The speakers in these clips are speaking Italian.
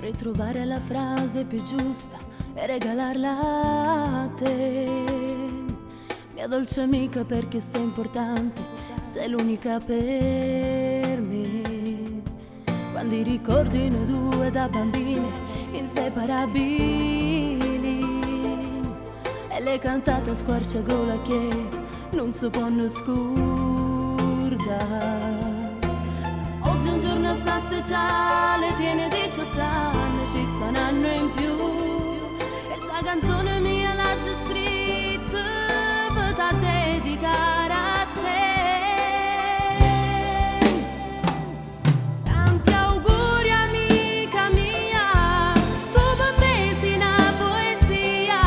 Vorrei trovare la frase più giusta e regalarla a te, mia dolce amica, perché sei importante, sei l'unica per me. Quando i ricordi noi due da bambine inseparabili, e le cantate a squarciagola che non si può scordare. Oggi è un giorno assai speciale, tiene 18 anni, ci sta un anno in più, e sta canzone mia l'ha già scritta per da dedicare a te. Tanti auguri amica mia, tu per me sei una poesia,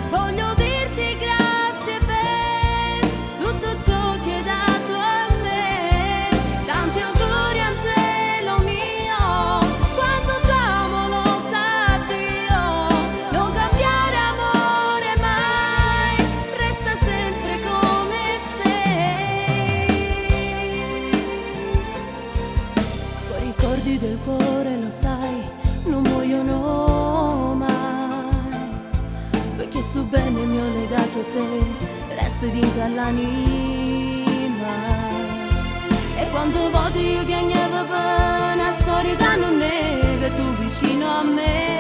voglio dirti grazie per tutto ciò che hai dato a me. Tanti auguri angelo mio, quando t'amo lo sa Dio, non cambiare amore mai, resta sempre come sei. Quei ricordi del cuore, lo sai, non muoiono mai, perché sto bene mi ho legato a te, resta dentro all'anima. E quando vado io piangevo per una storia che non è, che tu vicino a me.